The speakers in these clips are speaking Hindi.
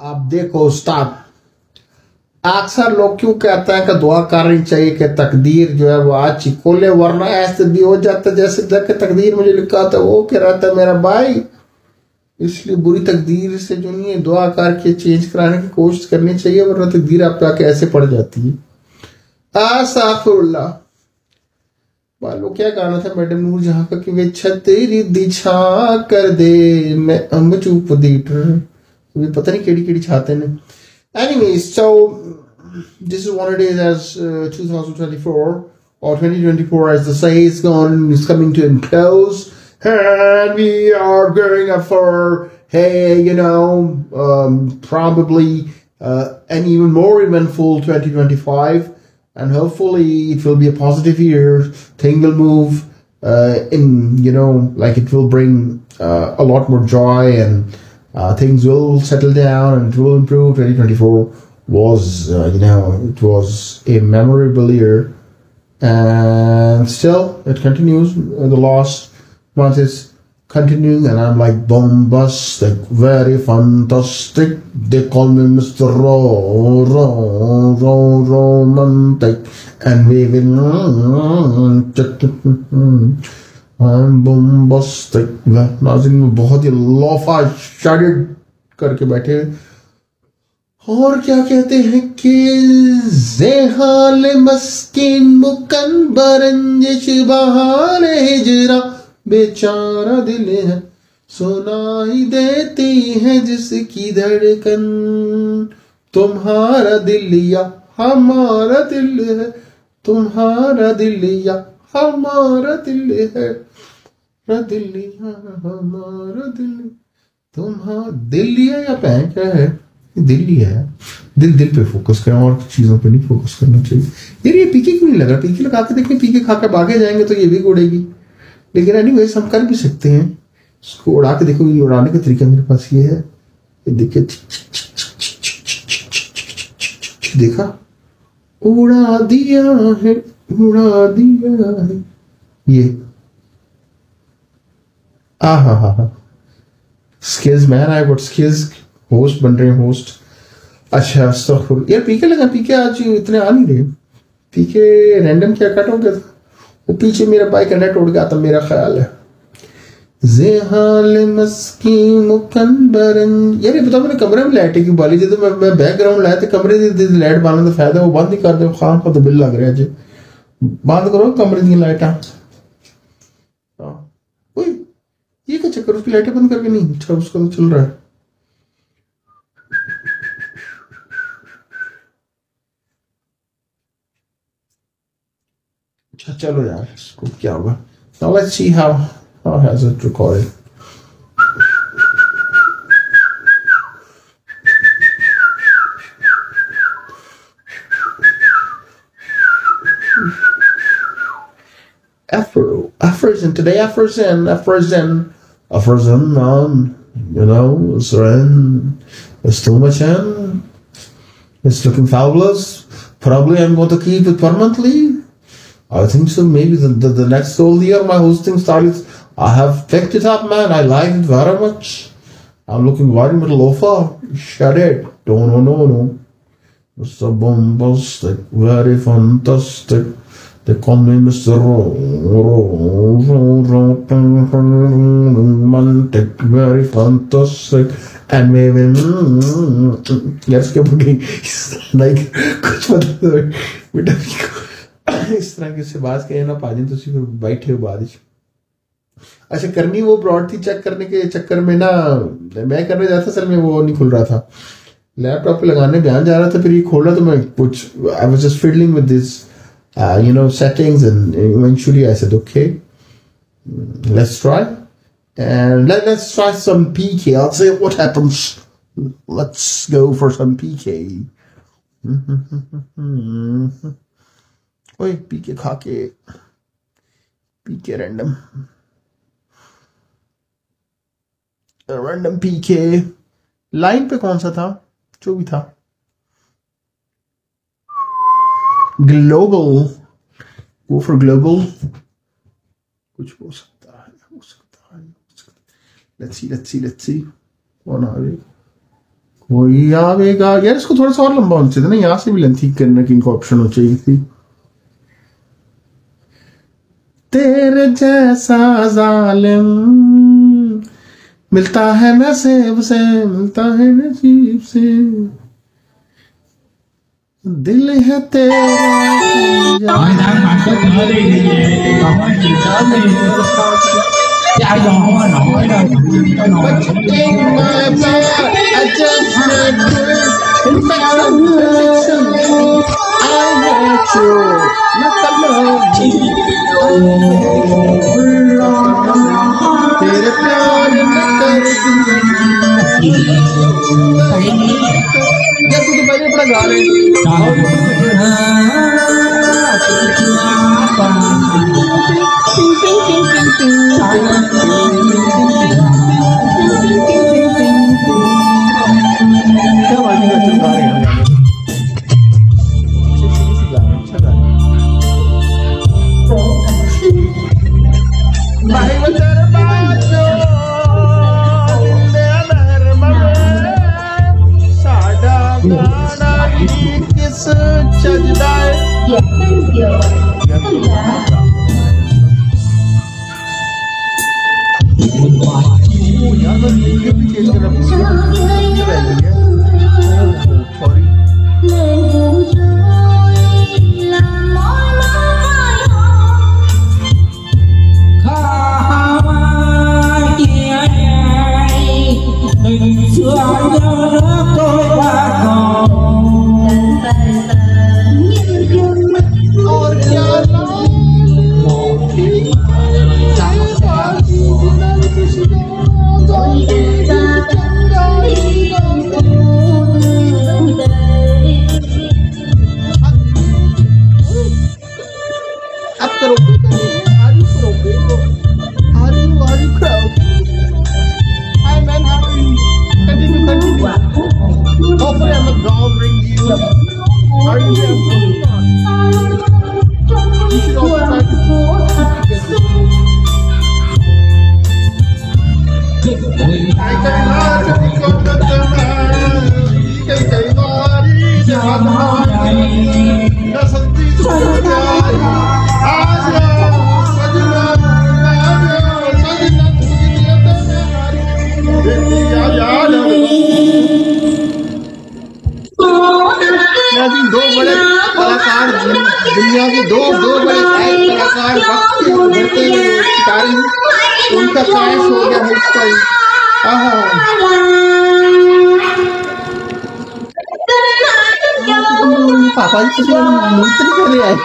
आप देखो उस्ताद, अक्सर लोग क्यों कहते हैं कि दुआ करनी चाहिए कि तकदीर जो है वो आज ही खोले, वरना ऐसे भी हो जाता है जैसे जाके तकदीर मुझे लिखा था वो कह रहा था मेरा भाई। इसलिए बुरी तकदीर से जो नहीं है दुआ करके चेंज कराने की कोशिश करनी चाहिए, वरना तकदीर आप पे आके ऐसे पड़ जाती है। आसाफुल्ला वालों क्या गाना था मैडम नूर जहां का कि वे छतेरी दिछा कर दे मैं अम्ब चूप दीटर, वे पता नहीं केड़ी केड़ी छाते ने। Anyways, so this is what it is as 2024 or 2024 as the say is coming to a close, and we are going up for, hey, probably an even more eventful 2025, and hopefully it will be a positive year. Thing will move like it will bring a lot more joy, and things will settle down and it will improve. 2024 was, it was a memorable year, and still it continues. The last month is continuing, and I'm like bombastic, very fantastic. They call me Mr. Romantic, and we will I'm bombastic. नाज़रीन में बहुत ही लोफा शाडिड करके बैठे, और क्या कहते हैं कि ज़ेहाल मस्किन मुकन बरंजिश बहार हिजरा बेचारा दिल है सुनाई देती है जिसकी धड़कन, तुम्हारा दिल या हमारा दिल है, तुम्हारा दिल या हमारा दिल है, दिल्ली हमारा दिल, तुम्हारा दिल्ली है या पैं क्या है, दिल्ली है। दिल पे फोकस करें और चीजों पे नहीं फोकस करना चाहिए। यार ये पीके क्यों नहीं लग रहा? पीके लगा के देखें, पीके खा के भागे जाएंगे तो ये भी उड़ेगी। लेकिन एनीवेज हम कर भी सकते हैं इसको, उड़ा के देखो। ये उड़ाने का तरीका मेरे पास ये है, ये देखिए, देखा, उड़ा दिया है, उड़ा दिया है ये। हा skills man, I got skills. Host बन रहे हैं, होस्ट। अच्छा अस्तगफुर यार, पीके लगा, पीके आज इतने आ नहीं रहे। पीके रैंडम क्या कट हो गया था, वो पीछे मेरा बाइक का नेट उड़ गया था मेरा ख्याल है। ज़ेहाल मस्की मुकंबरन, यार ये बताओ मैंने कमरे में लाइट क्यों बाली? जब मैं बैकग्राउंड लाया तो कमरे दी लाइट बालने का फायदा, वो बंद नहीं कर दे, खान का तो बिल लग रहा है जी। बंद करो कमरे दी लाइटा। ये क्या चक्कर, उसकी लाइटें बंद करके नहीं? अच्छा उसका तो चल रहा है। अच्छा चलो यार, इसको क्या होगा। Now let's see how has it recorded. Afrozen today, Afrozen, it's too much in. It's looking fabulous. Probably I'm going to keep it permanently. I think so. Maybe the next whole year my hosting starts. I have picked it up, man. I like it very much. I'm looking very much lofa. Shut it. No. It's so bombastic, very fantastic. They call me Mr. Romantic, very fantastic, and maybe yes, क्या बोलें like कुछ मतलब बेटा इस तरह के से बात करें ना पाजी तो सिर्फ बैठे हो बारिश। अच्छा करनी वो ब्रॉड थी, चेक करने के चक्कर में ना मैं करने जाता, सर में वो नहीं खुल रहा था, लैपटॉप पे लगाने ध्यान जा रहा था, फिर ये खोला तो मैं कुछ I was just fiddling with this settings, and eventually I said okay, let's try, and let's try some PK. I'll see what happens. Let's go for some PK. ओए PK खा के, PK रैंडम PK लाइन पे कौन सा था जो भी था, ग्लोबल, वो फॉर ग्लोबल कुछ हो सकता है। लेट्स सी कौन आ रही, कोई आवेगा यार, इसको थोड़ा सा और लंबा होना चाहिए था ना, यहाँ से भी लेंथी करने की इनको ऑप्शन हो चाहिए थी। तेरे जैसा जालिम मिलता है नसीब से, मिलता है नसीब से, दिल है तेरा। तेरे प्यार में कर तू तो पहले बड़ा गा रहे दुनिया के दो बड़े कलाकार वक्त के बढ़ते हुए शिकारी, उनका क्रैश हो गया है इसका। पापा जी किसी मूर्ति नहीं कर रहे हैं।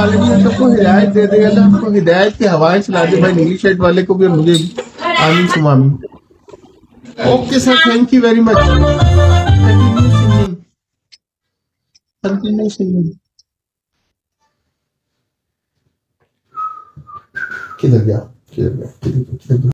ऑलरेडी हम सबको हिदायत दे देगा, अल्लाह हमको हिदायत की हवाएं चला दे भाई, नीली शर्ट वाले को भी और मुझे भी। आमीन सुमा आमीन। Okay sir, thank you very much. Continue singing, continue singing. किधर गया, किधर गया, किधर गया, किधर गया?